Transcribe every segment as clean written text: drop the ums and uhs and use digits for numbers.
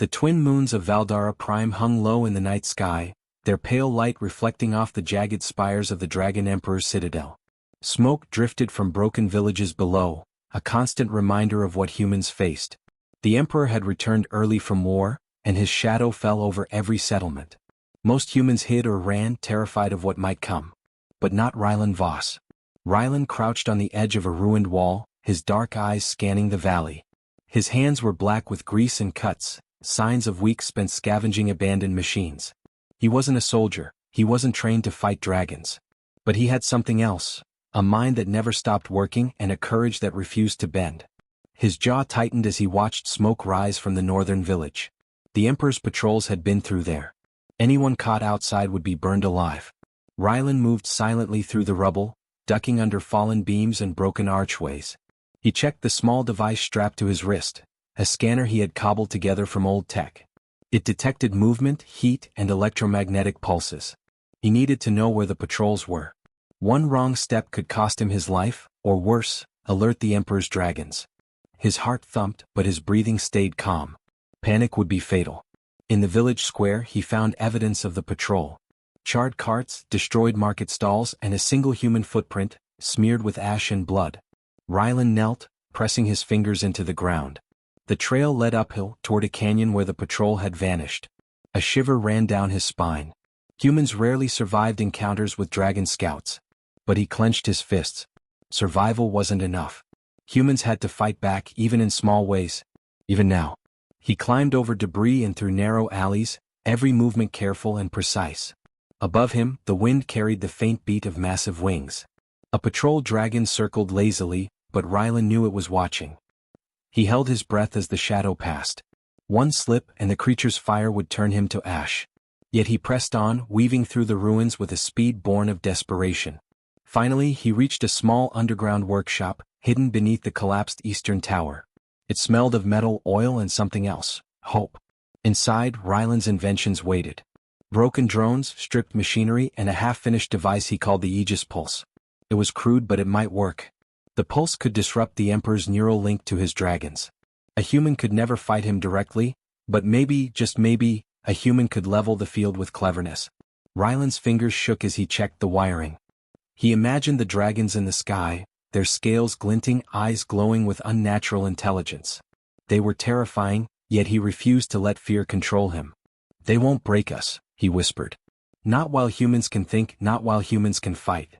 The twin moons of Valdara Prime hung low in the night sky, their pale light reflecting off the jagged spires of the Dragon Emperor's citadel. Smoke drifted from broken villages below, a constant reminder of what humans faced. The Emperor had returned early from war, and his shadow fell over every settlement. Most humans hid or ran, terrified of what might come. But not Rylan Voss. Rylan crouched on the edge of a ruined wall, his dark eyes scanning the valley. His hands were black with grease and cuts, signs of weeks spent scavenging abandoned machines. He wasn't a soldier, he wasn't trained to fight dragons. But he had something else, a mind that never stopped working and a courage that refused to bend. His jaw tightened as he watched smoke rise from the northern village. The Emperor's patrols had been through there. Anyone caught outside would be burned alive. Rylan moved silently through the rubble, ducking under fallen beams and broken archways. He checked the small device strapped to his wrist, a scanner he had cobbled together from old tech. It detected movement, heat, and electromagnetic pulses. He needed to know where the patrols were. One wrong step could cost him his life, or worse, alert the Emperor's dragons. His heart thumped, but his breathing stayed calm. Panic would be fatal. In the village square he found evidence of the patrol. Charred carts, destroyed market stalls, and a single human footprint, smeared with ash and blood. Rylan knelt, pressing his fingers into the ground. The trail led uphill toward a canyon where the patrol had vanished. A shiver ran down his spine. Humans rarely survived encounters with dragon scouts. But he clenched his fists. Survival wasn't enough. Humans had to fight back even in small ways. Even now. He climbed over debris and through narrow alleys, every movement careful and precise. Above him, the wind carried the faint beat of massive wings. A patrol dragon circled lazily, but Rylan knew it was watching. He held his breath as the shadow passed. One slip and the creature's fire would turn him to ash. Yet he pressed on, weaving through the ruins with a speed born of desperation. Finally, he reached a small underground workshop, hidden beneath the collapsed eastern tower. It smelled of metal, oil, and something else, hope. Inside, Rylan's inventions waited. Broken drones, stripped machinery, and a half-finished device he called the Aegis Pulse. It was crude, but it might work. The pulse could disrupt the Emperor's neural link to his dragons. A human could never fight him directly, but maybe, just maybe, a human could level the field with cleverness. Rylan's fingers shook as he checked the wiring. He imagined the dragons in the sky, their scales glinting, eyes glowing with unnatural intelligence. They were terrifying, yet he refused to let fear control him. "They won't break us," he whispered. "Not while humans can think, not while humans can fight."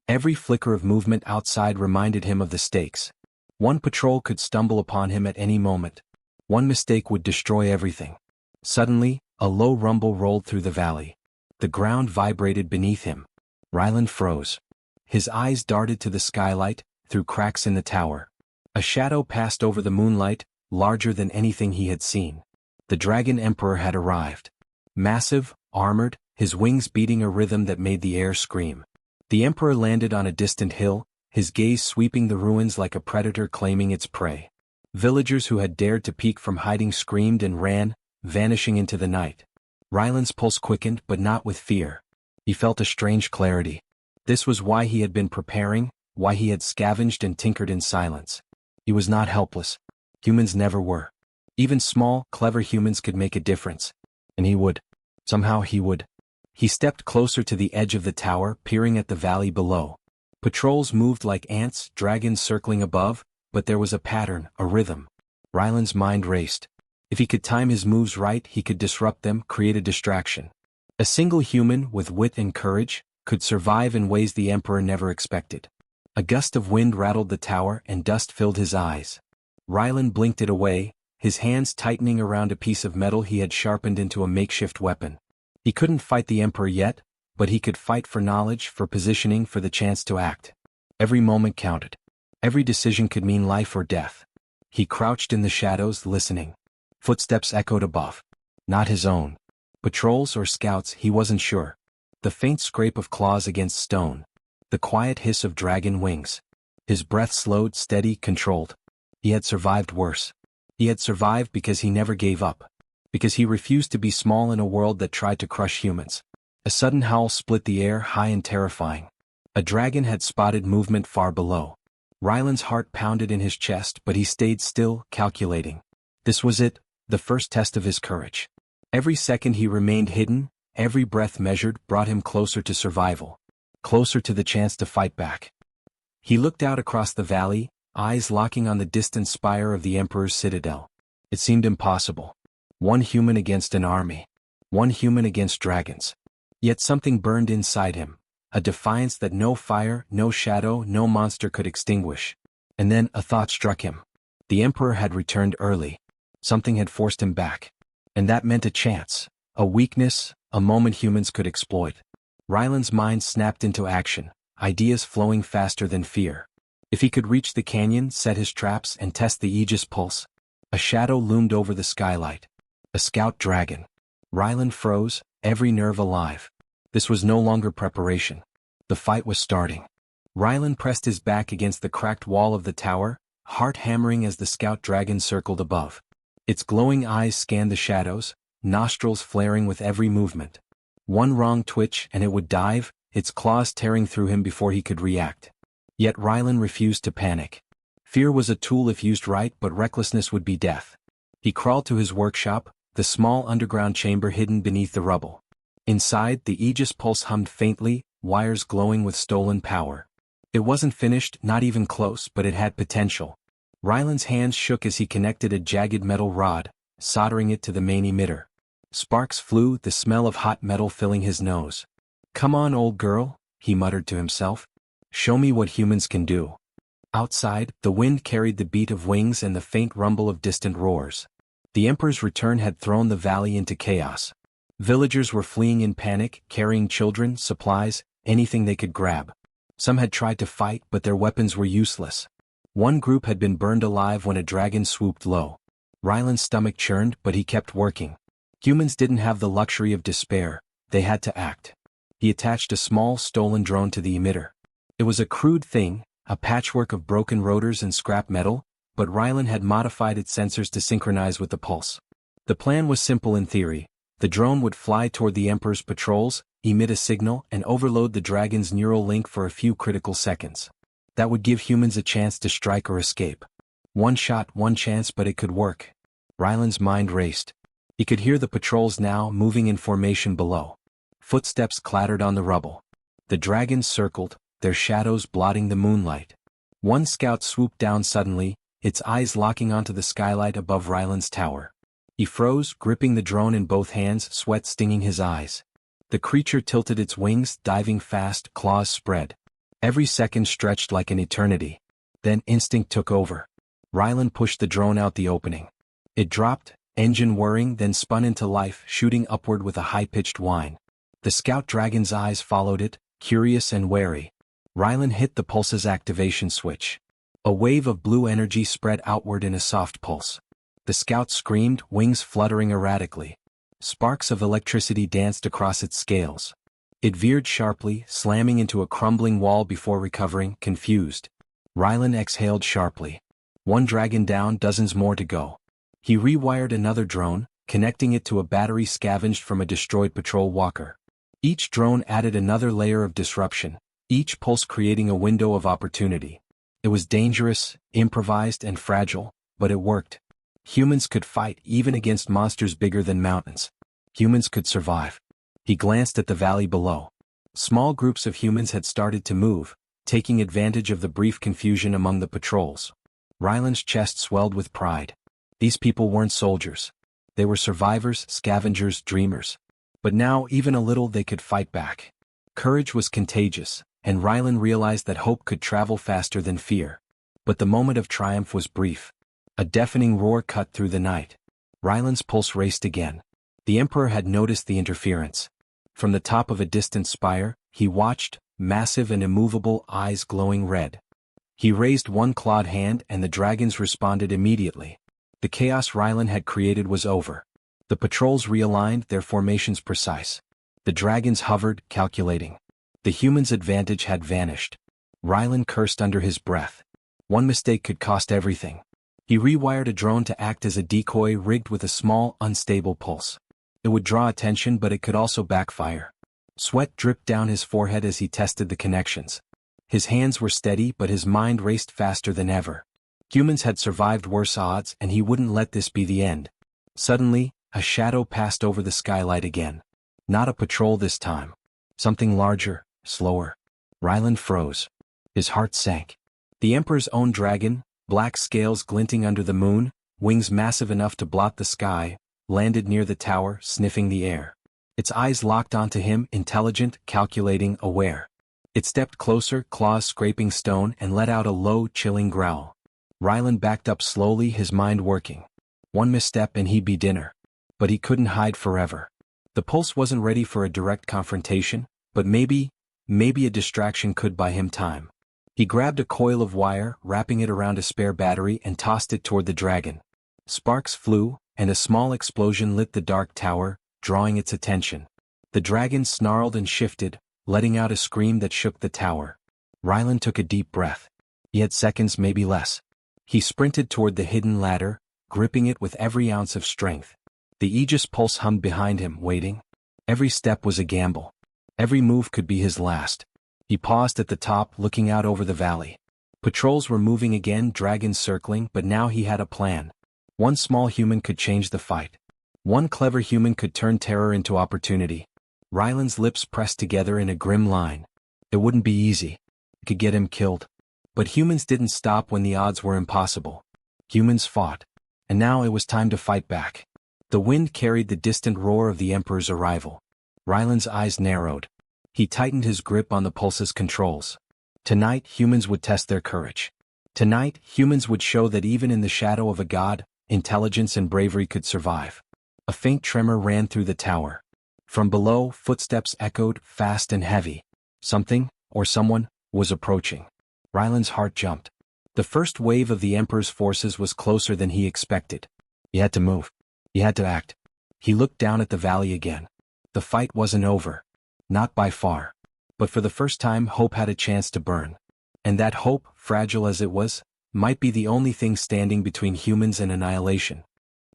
Every flicker of movement outside reminded him of the stakes. One patrol could stumble upon him at any moment. One mistake would destroy everything. Suddenly, a low rumble rolled through the valley. The ground vibrated beneath him. Rylan froze. His eyes darted to the skylight, through cracks in the tower. A shadow passed over the moonlight, larger than anything he had seen. The Dragon Emperor had arrived. Massive, armored, his wings beating a rhythm that made the air scream. The Emperor landed on a distant hill, his gaze sweeping the ruins like a predator claiming its prey. Villagers who had dared to peek from hiding screamed and ran, vanishing into the night. Rylan's pulse quickened, but not with fear. He felt a strange clarity. This was why he had been preparing, why he had scavenged and tinkered in silence. He was not helpless. Humans never were. Even small, clever humans could make a difference. And he would. Somehow he would. He stepped closer to the edge of the tower, peering at the valley below. Patrols moved like ants, dragons circling above, but there was a pattern, a rhythm. Rylan's mind raced. If he could time his moves right, he could disrupt them, create a distraction. A single human, with wit and courage, could survive in ways the Emperor never expected. A gust of wind rattled the tower and dust filled his eyes. Rylan blinked it away, his hands tightening around a piece of metal he had sharpened into a makeshift weapon. He couldn't fight the Emperor yet, but he could fight for knowledge, for positioning, for the chance to act. Every moment counted. Every decision could mean life or death. He crouched in the shadows, listening. Footsteps echoed above. Not his own. Patrols or scouts, he wasn't sure. The faint scrape of claws against stone. The quiet hiss of dragon wings. His breath slowed, steady, controlled. He had survived worse. He had survived because he never gave up. Because he refused to be small in a world that tried to crush humans. A sudden howl split the air, high and terrifying. A dragon had spotted movement far below. Rylan's heart pounded in his chest, but he stayed still, calculating. This was it, the first test of his courage. Every second he remained hidden, every breath measured brought him closer to survival, closer to the chance to fight back. He looked out across the valley, eyes locking on the distant spire of the Emperor's citadel. It seemed impossible. One human against an army. One human against dragons. Yet something burned inside him, a defiance that no fire, no shadow, no monster could extinguish. And then a thought struck him. The Emperor had returned early. Something had forced him back. And that meant a chance, a weakness, a moment humans could exploit. Ryland's mind snapped into action, ideas flowing faster than fear. If he could reach the canyon, set his traps, and test the Aegis pulse. A shadow loomed over the skylight. A scout dragon. Ryland froze, every nerve alive. This was no longer preparation. The fight was starting. Ryland pressed his back against the cracked wall of the tower, heart hammering as the scout dragon circled above. Its glowing eyes scanned the shadows, nostrils flaring with every movement. One wrong twitch and it would dive, its claws tearing through him before he could react. Yet Ryland refused to panic. Fear was a tool if used right, but recklessness would be death. He crawled to his workshop, the small underground chamber hidden beneath the rubble. Inside, the Aegis pulse hummed faintly, wires glowing with stolen power. It wasn't finished, not even close, but it had potential. Ryland's hands shook as he connected a jagged metal rod, soldering it to the main emitter. Sparks flew, the smell of hot metal filling his nose. "Come on, old girl," he muttered to himself. "Show me what humans can do." Outside, the wind carried the beat of wings and the faint rumble of distant roars. The Emperor's return had thrown the valley into chaos. Villagers were fleeing in panic, carrying children, supplies, anything they could grab. Some had tried to fight, but their weapons were useless. One group had been burned alive when a dragon swooped low. Ryland's stomach churned, but he kept working. Humans didn't have the luxury of despair, they had to act. He attached a small stolen drone to the emitter. It was a crude thing, a patchwork of broken rotors and scrap metal, but Ryland had modified its sensors to synchronize with the pulse. The plan was simple in theory. The drone would fly toward the Emperor's patrols, emit a signal, and overload the dragon's neural link for a few critical seconds. That would give humans a chance to strike or escape. One shot, one chance, but it could work. Ryland's mind raced. He could hear the patrols now moving in formation below. Footsteps clattered on the rubble. The dragons circled, their shadows blotting the moonlight. One scout swooped down suddenly, its eyes locking onto the skylight above Ryland's tower. He froze, gripping the drone in both hands, sweat stinging his eyes. The creature tilted its wings, diving fast, claws spread. Every second stretched like an eternity. Then instinct took over. Ryland pushed the drone out the opening. It dropped, engine whirring, then spun into life, shooting upward with a high-pitched whine. The scout dragon's eyes followed it, curious and wary. Ryland hit the pulse's activation switch. A wave of blue energy spread outward in a soft pulse. The scout screamed, wings fluttering erratically. Sparks of electricity danced across its scales. It veered sharply, slamming into a crumbling wall before recovering, confused. Ryland exhaled sharply. One dragon down, dozens more to go. He rewired another drone, connecting it to a battery scavenged from a destroyed patrol walker. Each drone added another layer of disruption, each pulse creating a window of opportunity. It was dangerous, improvised, and fragile, but it worked. Humans could fight even against monsters bigger than mountains. Humans could survive. He glanced at the valley below. Small groups of humans had started to move, taking advantage of the brief confusion among the patrols. Ryland's chest swelled with pride. These people weren't soldiers. They were survivors, scavengers, dreamers. But now, even a little, they could fight back. Courage was contagious, and Ryland realized that hope could travel faster than fear. But the moment of triumph was brief. A deafening roar cut through the night. Ryland's pulse raced again. The Emperor had noticed the interference. From the top of a distant spire, he watched, massive and immovable, eyes glowing red. He raised one clawed hand and the dragons responded immediately. The chaos Ryland had created was over. The patrols realigned, their formations precise. The dragons hovered, calculating. The humans' advantage had vanished. Ryland cursed under his breath. One mistake could cost everything. He rewired a drone to act as a decoy rigged with a small, unstable pulse. It would draw attention, but it could also backfire. Sweat dripped down his forehead as he tested the connections. His hands were steady, but his mind raced faster than ever. Humans had survived worse odds, and he wouldn't let this be the end. Suddenly, a shadow passed over the skylight again. Not a patrol this time. Something larger, slower. Ryland froze. His heart sank. The Emperor's own dragon, black scales glinting under the moon, wings massive enough to blot the sky, landed near the tower, sniffing the air. Its eyes locked onto him, intelligent, calculating, aware. It stepped closer, claws scraping stone, and let out a low, chilling growl. Ryland backed up slowly, his mind working. One misstep and he'd be dinner. But he couldn't hide forever. The pulse wasn't ready for a direct confrontation, but maybe a distraction could buy him time. He grabbed a coil of wire, wrapping it around a spare battery, and tossed it toward the dragon. Sparks flew, and a small explosion lit the dark tower, drawing its attention. The dragon snarled and shifted, letting out a scream that shook the tower. Ryland took a deep breath. He had seconds, maybe less. He sprinted toward the hidden ladder, gripping it with every ounce of strength. The Aegis pulse hummed behind him, waiting. Every step was a gamble. Every move could be his last. He paused at the top, looking out over the valley. Patrols were moving again, dragons circling, but now he had a plan. One small human could change the fight. One clever human could turn terror into opportunity. Ryland's lips pressed together in a grim line. It wouldn't be easy. It could get him killed. But humans didn't stop when the odds were impossible. Humans fought. And now it was time to fight back. The wind carried the distant roar of the Emperor's arrival. Ryland's eyes narrowed. He tightened his grip on the pulse's controls. Tonight, humans would test their courage. Tonight, humans would show that even in the shadow of a god, intelligence and bravery could survive. A faint tremor ran through the tower. From below, footsteps echoed, fast and heavy. Something, or someone, was approaching. Ryland's heart jumped. The first wave of the Emperor's forces was closer than he expected. He had to move. He had to act. He looked down at the valley again. The fight wasn't over. Not by far. But for the first time, hope had a chance to burn. And that hope, fragile as it was, might be the only thing standing between humans and annihilation.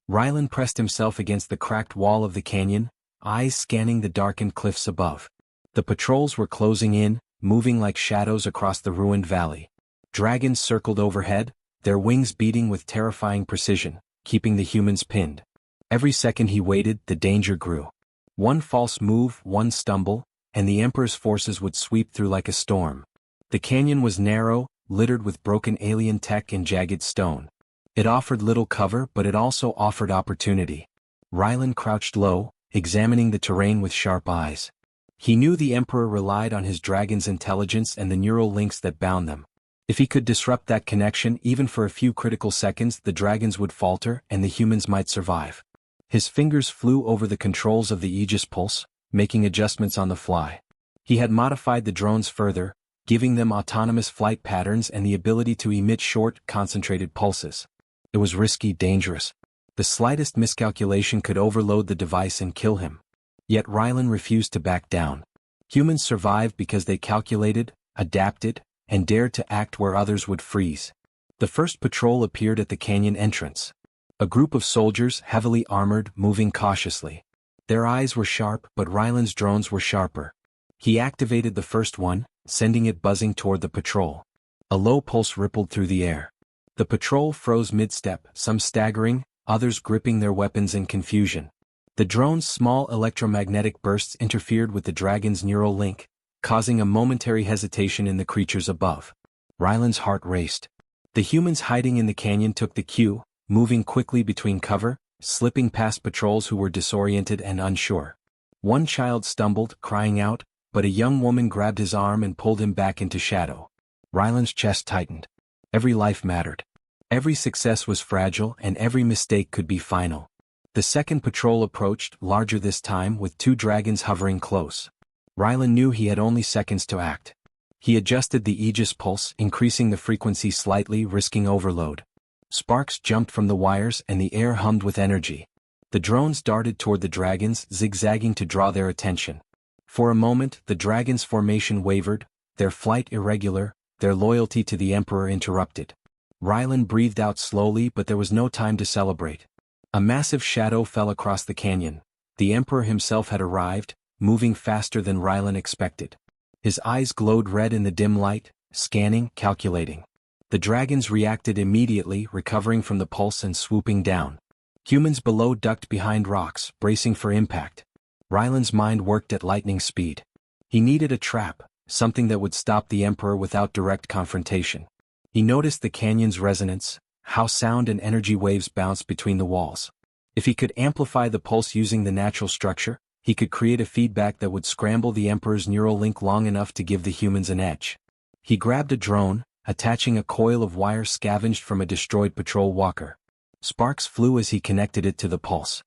Ryland pressed himself against the cracked wall of the canyon, eyes scanning the darkened cliffs above. The patrols were closing in, moving like shadows across the ruined valley. Dragons circled overhead, their wings beating with terrifying precision, keeping the humans pinned. Every second he waited, the danger grew. One false move, one stumble, and the Emperor's forces would sweep through like a storm. The canyon was narrow, littered with broken alien tech and jagged stone. It offered little cover, but it also offered opportunity. Ryland crouched low, examining the terrain with sharp eyes. He knew the Emperor relied on his dragon's intelligence and the neural links that bound them. If he could disrupt that connection even for a few critical seconds, the dragons would falter and the humans might survive. His fingers flew over the controls of the Aegis pulse, making adjustments on the fly. He had modified the drones further, giving them autonomous flight patterns and the ability to emit short, concentrated pulses. It was risky, dangerous. The slightest miscalculation could overload the device and kill him. Yet Ryland refused to back down. Humans survived because they calculated, adapted, and dared to act where others would freeze. The first patrol appeared at the canyon entrance. A group of soldiers, heavily armored, moving cautiously. Their eyes were sharp, but Ryland's drones were sharper. He activated the first one, sending it buzzing toward the patrol. A low pulse rippled through the air. The patrol froze mid-step, some staggering, others gripping their weapons in confusion. The drone's small electromagnetic bursts interfered with the dragon's neural link, causing a momentary hesitation in the creatures above. Ryland's heart raced. The humans hiding in the canyon took the cue, moving quickly between cover, slipping past patrols who were disoriented and unsure. One child stumbled, crying out, but a young woman grabbed his arm and pulled him back into shadow. Ryland's chest tightened. Every life mattered. Every success was fragile and every mistake could be final. The second patrol approached, larger this time, with two dragons hovering close. Ryland knew he had only seconds to act. He adjusted the Aegis pulse, increasing the frequency slightly, risking overload. Sparks jumped from the wires and the air hummed with energy. The drones darted toward the dragons, zigzagging to draw their attention. For a moment, the dragons' formation wavered, their flight irregular, their loyalty to the Emperor interrupted. Ryland breathed out slowly, but there was no time to celebrate. A massive shadow fell across the canyon. The Emperor himself had arrived, moving faster than Ryland expected. His eyes glowed red in the dim light, scanning, calculating. The dragons reacted immediately, recovering from the pulse and swooping down. Humans below ducked behind rocks, bracing for impact. Ryland's mind worked at lightning speed. He needed a trap, something that would stop the Emperor without direct confrontation. He noticed the canyon's resonance, how sound and energy waves bounced between the walls. If he could amplify the pulse using the natural structure, he could create a feedback that would scramble the Emperor's neural link long enough to give the humans an edge. He grabbed a drone, attaching a coil of wire scavenged from a destroyed patrol walker. Sparks flew as he connected it to the pulse.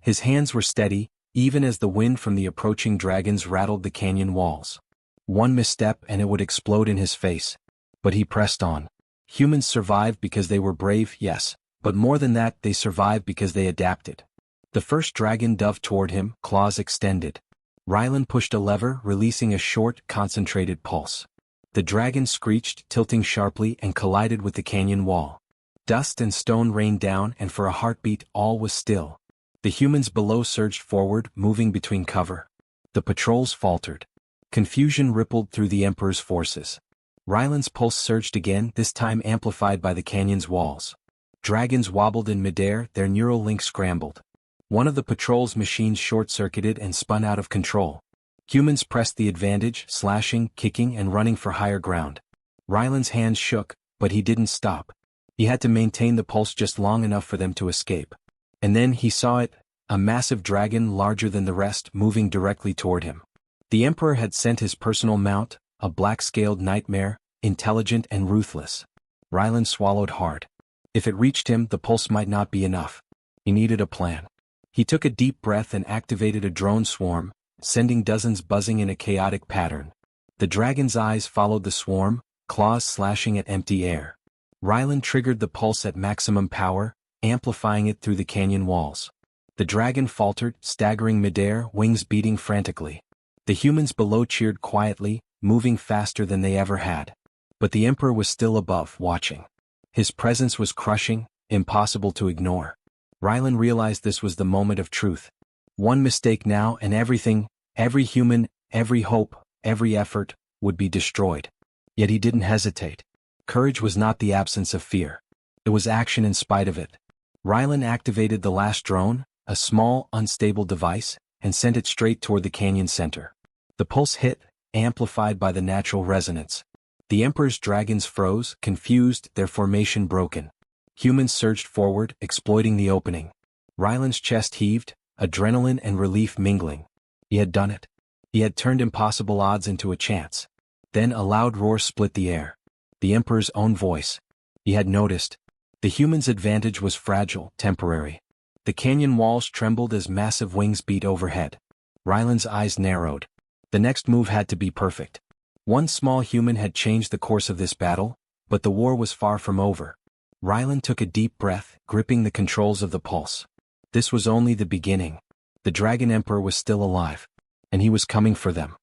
His hands were steady, even as the wind from the approaching dragons rattled the canyon walls. One misstep and it would explode in his face. But he pressed on. Humans survived because they were brave, yes, but more than that, they survived because they adapted. The first dragon dove toward him, claws extended. Ryland pushed a lever, releasing a short, concentrated pulse. The dragon screeched, tilting sharply, and collided with the canyon wall. Dust and stone rained down, and for a heartbeat, all was still. The humans below surged forward, moving between cover. The patrols faltered. Confusion rippled through the Emperor's forces. Ryland's pulse surged again, this time amplified by the canyon's walls. Dragons wobbled in midair, their neural links scrambled. One of the patrol's machines short-circuited and spun out of control. Humans pressed the advantage, slashing, kicking, and running for higher ground. Ryland's hands shook, but he didn't stop. He had to maintain the pulse just long enough for them to escape. And then he saw it, a massive dragon larger than the rest moving directly toward him. The Emperor had sent his personal mount, a black-scaled nightmare, intelligent and ruthless. Ryland swallowed hard. If it reached him, the pulse might not be enough. He needed a plan. He took a deep breath and activated a drone swarm, sending dozens buzzing in a chaotic pattern. The dragon's eyes followed the swarm, claws slashing at empty air. Ryland triggered the pulse at maximum power, amplifying it through the canyon walls. The dragon faltered, staggering midair, wings beating frantically. The humans below cheered quietly, moving faster than they ever had. But the Emperor was still above, watching. His presence was crushing, impossible to ignore. Ryland realized this was the moment of truth. One mistake now and everything, every human, every hope, every effort, would be destroyed. Yet he didn't hesitate. Courage was not the absence of fear. It was action in spite of it. Ryland activated the last drone, a small, unstable device, and sent it straight toward the canyon center. The pulse hit, amplified by the natural resonance. The Emperor's dragons froze, confused, their formation broken. Humans surged forward, exploiting the opening. Ryland's chest heaved, adrenaline and relief mingling. He had done it. He had turned impossible odds into a chance. Then a loud roar split the air. The Emperor's own voice. He had noticed. The humans' advantage was fragile, temporary. The canyon walls trembled as massive wings beat overhead. Ryland's eyes narrowed. The next move had to be perfect. One small human had changed the course of this battle, but the war was far from over. Ryland took a deep breath, gripping the controls of the pulse. This was only the beginning. The Dragon Emperor was still alive. And he was coming for them.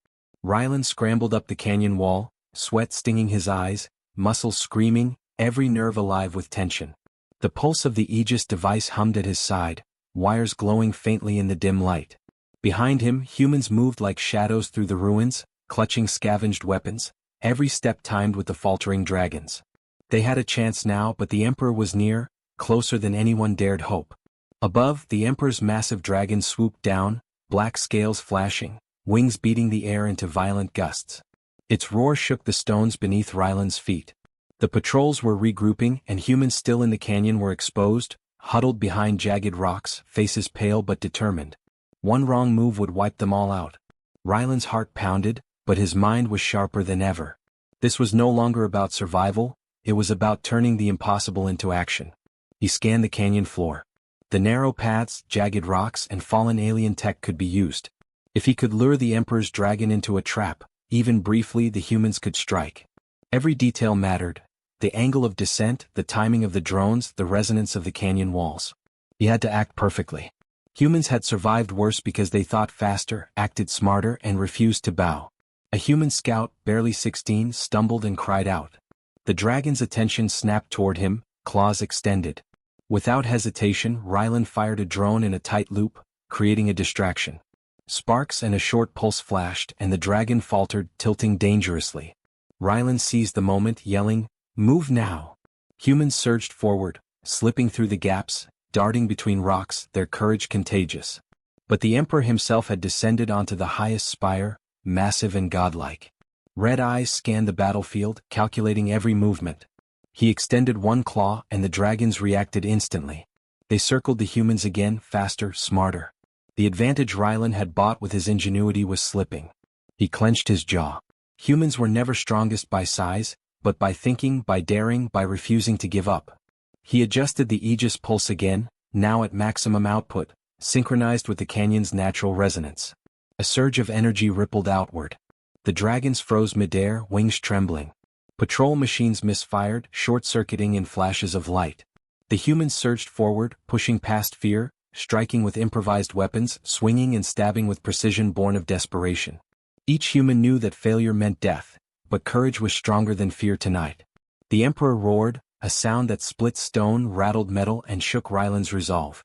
Ryland scrambled up the canyon wall, sweat stinging his eyes, muscles screaming, every nerve alive with tension. The pulse of the Aegis device hummed at his side, wires glowing faintly in the dim light. Behind him, humans moved like shadows through the ruins, clutching scavenged weapons, every step timed with the faltering dragons. They had a chance now, but the Emperor was near, closer than anyone dared hope. Above, the Emperor's massive dragon swooped down, black scales flashing, wings beating the air into violent gusts. Its roar shook the stones beneath Ryland's feet. The patrols were regrouping, and humans still in the canyon were exposed, huddled behind jagged rocks, faces pale but determined. One wrong move would wipe them all out. Ryland's heart pounded, but his mind was sharper than ever. This was no longer about survival, it was about turning the impossible into action. He scanned the canyon floor. The narrow paths, jagged rocks, and fallen alien tech could be used. If he could lure the Emperor's dragon into a trap, even briefly the humans could strike. Every detail mattered. The angle of descent, the timing of the drones, the resonance of the canyon walls. He had to act perfectly. Humans had survived worse because they thought faster, acted smarter, and refused to bow. A human scout, barely 16, stumbled and cried out. The dragon's attention snapped toward him, claws extended. Without hesitation, Ryland fired a drone in a tight loop, creating a distraction. Sparks and a short pulse flashed, and the dragon faltered, tilting dangerously. Ryland seized the moment, yelling, "Move now!" Humans surged forward, slipping through the gaps, darting between rocks, their courage contagious. But the Emperor himself had descended onto the highest spire, massive and godlike. Red eyes scanned the battlefield, calculating every movement. He extended one claw and the dragons reacted instantly. They circled the humans again, faster, smarter. The advantage Rylan had bought with his ingenuity was slipping. He clenched his jaw. Humans were never strongest by size, but by thinking, by daring, by refusing to give up. He adjusted the Aegis pulse again, now at maximum output, synchronized with the canyon's natural resonance. A surge of energy rippled outward. The dragons froze midair, wings trembling. Patrol machines misfired, short-circuiting in flashes of light. The humans surged forward, pushing past fear, striking with improvised weapons, swinging and stabbing with precision born of desperation. Each human knew that failure meant death, but courage was stronger than fear tonight. The Emperor roared, a sound that split stone, rattled metal and shook Rylan's resolve.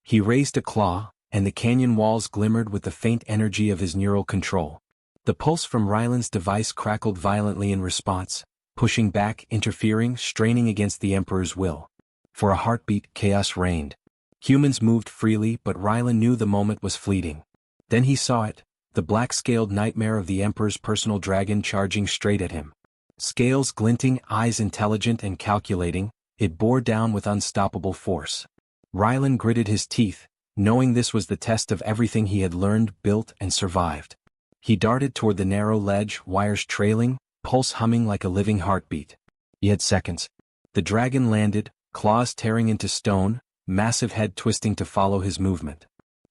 He raised a claw, and the canyon walls glimmered with the faint energy of his neural control. The pulse from Rylan's device crackled violently in response, pushing back, interfering, straining against the Emperor's will. For a heartbeat, chaos reigned. Humans moved freely, but Rylan knew the moment was fleeting. Then he saw it, the black-scaled nightmare of the Emperor's personal dragon charging straight at him. Scales glinting, eyes intelligent and calculating, it bore down with unstoppable force. Rylan gritted his teeth, knowing this was the test of everything he had learned, built, and survived. He darted toward the narrow ledge, wires trailing, pulse humming like a living heartbeat. He had seconds. The dragon landed, claws tearing into stone, massive head twisting to follow his movement.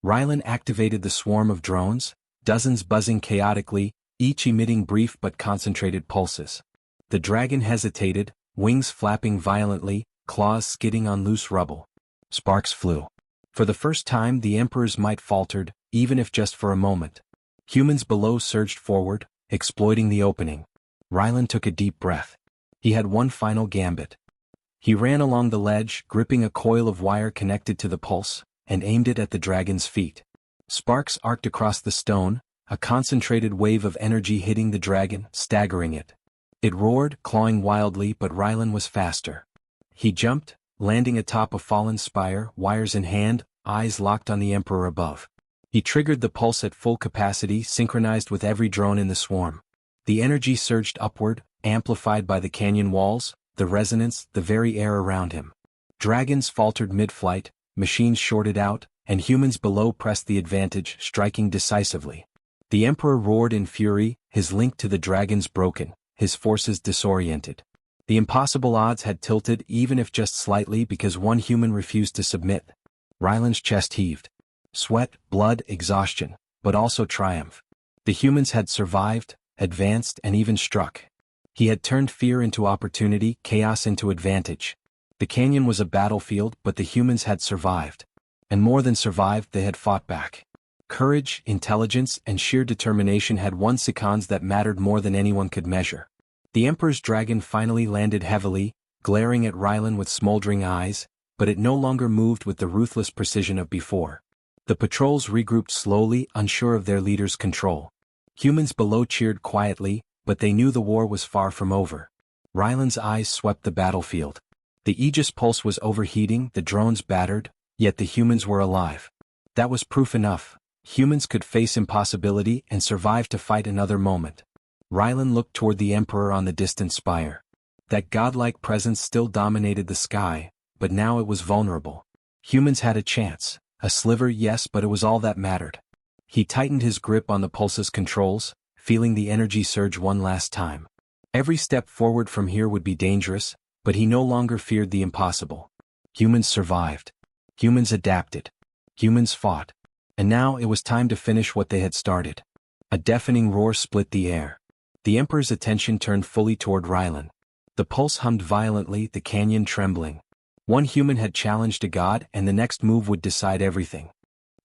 Rylan activated the swarm of drones, dozens buzzing chaotically, each emitting brief but concentrated pulses. The dragon hesitated, wings flapping violently, claws skidding on loose rubble. Sparks flew. For the first time the Emperor's might faltered, even if just for a moment. Humans below surged forward, exploiting the opening. Rylan took a deep breath. He had one final gambit. He ran along the ledge, gripping a coil of wire connected to the pulse, and aimed it at the dragon's feet. Sparks arced across the stone, a concentrated wave of energy hitting the dragon, staggering it. It roared, clawing wildly, but Rylan was faster. He jumped, landing atop a fallen spire, wires in hand, eyes locked on the Emperor above. He triggered the pulse at full capacity, synchronized with every drone in the swarm. The energy surged upward, amplified by the canyon walls, the resonance, the very air around him. Dragons faltered mid-flight, machines shorted out, and humans below pressed the advantage, striking decisively. The Emperor roared in fury, his link to the dragons broken, his forces disoriented. The impossible odds had tilted even if just slightly because one human refused to submit. Rylan's chest heaved. Sweat, blood, exhaustion, but also triumph. The humans had survived, advanced, and even struck. He had turned fear into opportunity, chaos into advantage. The canyon was a battlefield, but the humans had survived. And more than survived, they had fought back. Courage, intelligence, and sheer determination had won seconds that mattered more than anyone could measure. The Emperor's dragon finally landed heavily, glaring at Rylan with smoldering eyes, but it no longer moved with the ruthless precision of before. The patrols regrouped slowly, unsure of their leader's control. Humans below cheered quietly, but they knew the war was far from over. Rylan's eyes swept the battlefield. The Aegis pulse was overheating, the drones battered, yet the humans were alive. That was proof enough. Humans could face impossibility and survive to fight another moment. Rylan looked toward the Emperor on the distant spire. That godlike presence still dominated the sky, but now it was vulnerable. Humans had a chance. A sliver, yes, but it was all that mattered. He tightened his grip on the pulse's controls, feeling the energy surge one last time. Every step forward from here would be dangerous, but he no longer feared the impossible. Humans survived. Humans adapted. Humans fought. And now it was time to finish what they had started. A deafening roar split the air. The Emperor's attention turned fully toward Rylan. The pulse hummed violently, the canyon trembling. One human had challenged a god, and the next move would decide everything.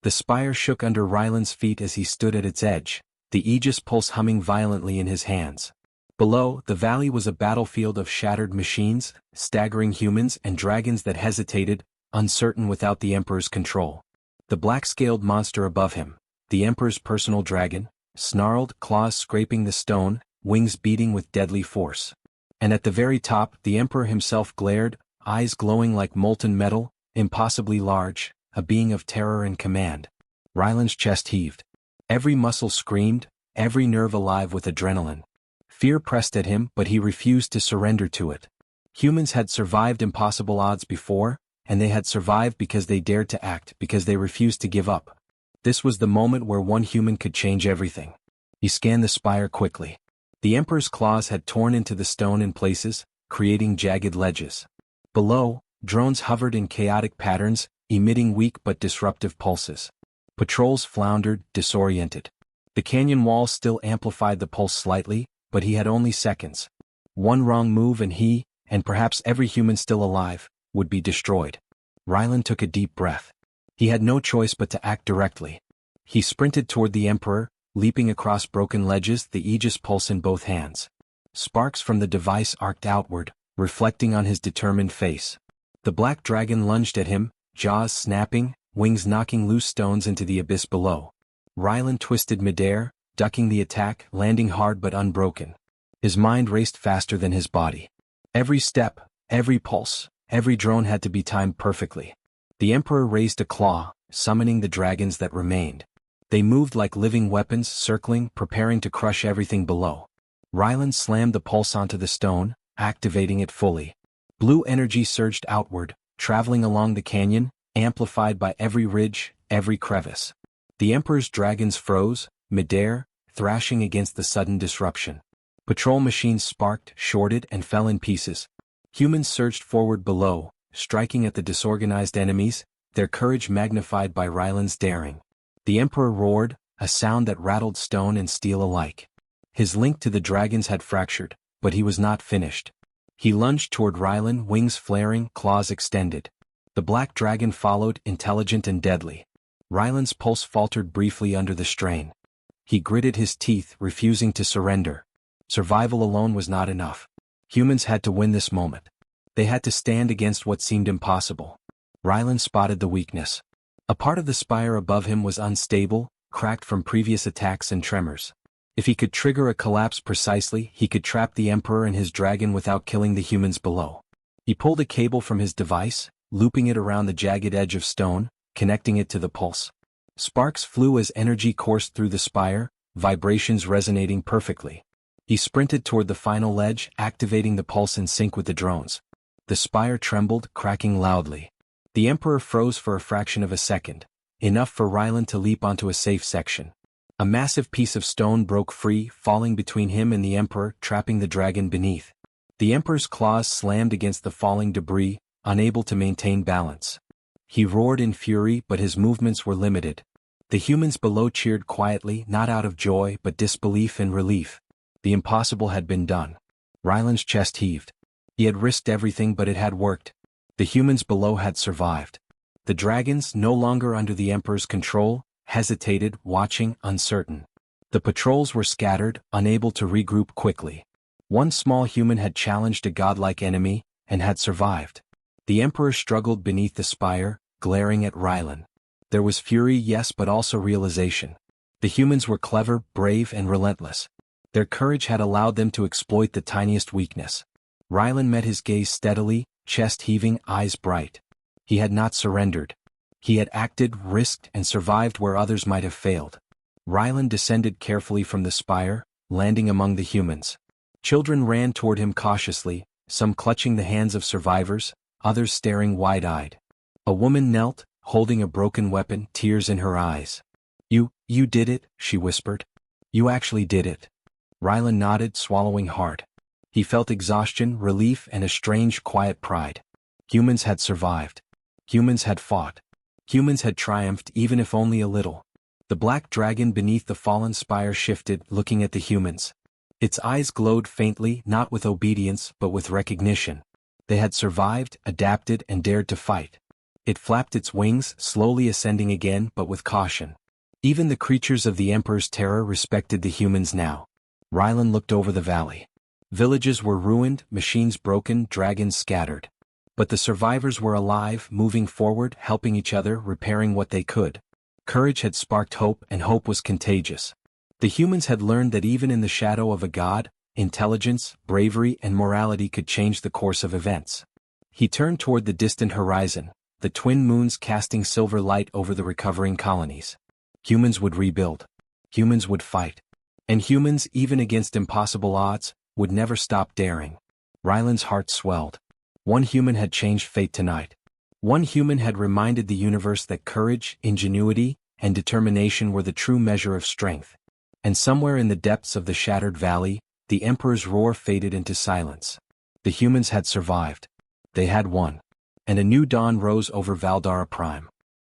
The spire shook under Rylan's feet as he stood at its edge, the Aegis pulse humming violently in his hands. Below, the valley was a battlefield of shattered machines, staggering humans and dragons that hesitated, uncertain without the Emperor's control. The black-scaled monster above him, the Emperor's personal dragon, snarled, claws scraping the stone, wings beating with deadly force. And at the very top, the Emperor himself glared, eyes glowing like molten metal, impossibly large, a being of terror and command. Ryland's chest heaved. Every muscle screamed, every nerve alive with adrenaline. Fear pressed at him, but he refused to surrender to it. Humans had survived impossible odds before, and they had survived because they dared to act, because they refused to give up. This was the moment where one human could change everything. He scanned the spire quickly. The Emperor's claws had torn into the stone in places, creating jagged ledges. Below, drones hovered in chaotic patterns, emitting weak but disruptive pulses. Patrols floundered, disoriented. The canyon wall still amplified the pulse slightly, but he had only seconds. One wrong move and he, and perhaps every human still alive, would be destroyed. Ryland took a deep breath. He had no choice but to act directly. He sprinted toward the Emperor, leaping across broken ledges, the Aegis pulse in both hands. Sparks from the device arced outward, reflecting on his determined face. The black dragon lunged at him, jaws snapping, wings knocking loose stones into the abyss below. Ryland twisted midair, ducking the attack, landing hard but unbroken. His mind raced faster than his body. Every step, every pulse, every drone had to be timed perfectly. The Emperor raised a claw, summoning the dragons that remained. They moved like living weapons, circling, preparing to crush everything below. Ryland slammed the pulse onto the stone, activating it fully. Blue energy surged outward, traveling along the canyon, amplified by every ridge, every crevice. The Emperor's dragons froze, midair, thrashing against the sudden disruption. Patrol machines sparked, shorted, and fell in pieces. Humans surged forward below, striking at the disorganized enemies, their courage magnified by Ryland's daring. The Emperor roared, a sound that rattled stone and steel alike. His link to the dragons had fractured, but he was not finished. He lunged toward Ryland, wings flaring, claws extended. The black dragon followed, intelligent and deadly. Ryland's pulse faltered briefly under the strain. He gritted his teeth, refusing to surrender. Survival alone was not enough. Humans had to win this moment. They had to stand against what seemed impossible. Ryland spotted the weakness. A part of the spire above him was unstable, cracked from previous attacks and tremors. If he could trigger a collapse precisely, he could trap the Emperor and his dragon without killing the humans below. He pulled a cable from his device, looping it around the jagged edge of stone, connecting it to the pulse. Sparks flew as energy coursed through the spire, vibrations resonating perfectly. He sprinted toward the final ledge, activating the pulse in sync with the drones. The spire trembled, cracking loudly. The Emperor froze for a fraction of a second, enough for Ryland to leap onto a safe section. A massive piece of stone broke free, falling between him and the Emperor, trapping the dragon beneath. The Emperor's claws slammed against the falling debris, unable to maintain balance. He roared in fury, but his movements were limited. The humans below cheered quietly, not out of joy but disbelief and relief. The impossible had been done. Ryland's chest heaved. He had risked everything, but it had worked. The humans below had survived. The dragons, no longer under the Emperor's control, hesitated, watching, uncertain. The patrols were scattered, unable to regroup quickly. One small human had challenged a godlike enemy, and had survived. The Emperor struggled beneath the spire, glaring at Ryland. There was fury, yes, but also realization. The humans were clever, brave, and relentless. Their courage had allowed them to exploit the tiniest weakness. Ryland met his gaze steadily, chest heaving, eyes bright. He had not surrendered. He had acted, risked, and survived where others might have failed. Ryland descended carefully from the spire, landing among the humans. Children ran toward him cautiously, some clutching the hands of survivors, others staring wide-eyed. A woman knelt, holding a broken weapon, tears in her eyes. You did it," she whispered. "You actually did it." Ryland nodded, swallowing hard. He felt exhaustion, relief, and a strange, quiet pride. Humans had survived. Humans had fought. Humans had triumphed, even if only a little. The black dragon beneath the fallen spire shifted, looking at the humans. Its eyes glowed faintly, not with obedience, but with recognition. They had survived, adapted, and dared to fight. It flapped its wings, slowly ascending again, but with caution. Even the creatures of the Emperor's terror respected the humans now. Ryland looked over the valley. Villages were ruined, machines broken, dragons scattered. But the survivors were alive, moving forward, helping each other, repairing what they could. Courage had sparked hope, and hope was contagious. The humans had learned that even in the shadow of a god, intelligence, bravery, and morality could change the course of events. He turned toward the distant horizon, the twin moons casting silver light over the recovering colonies. Humans would rebuild. Humans would fight. And humans, even against impossible odds, would never stop daring. Ryland's heart swelled. One human had changed fate tonight. One human had reminded the universe that courage, ingenuity, and determination were the true measure of strength. And somewhere in the depths of the shattered valley, the Emperor's roar faded into silence. The humans had survived. They had won. And a new dawn rose over Valdara Prime.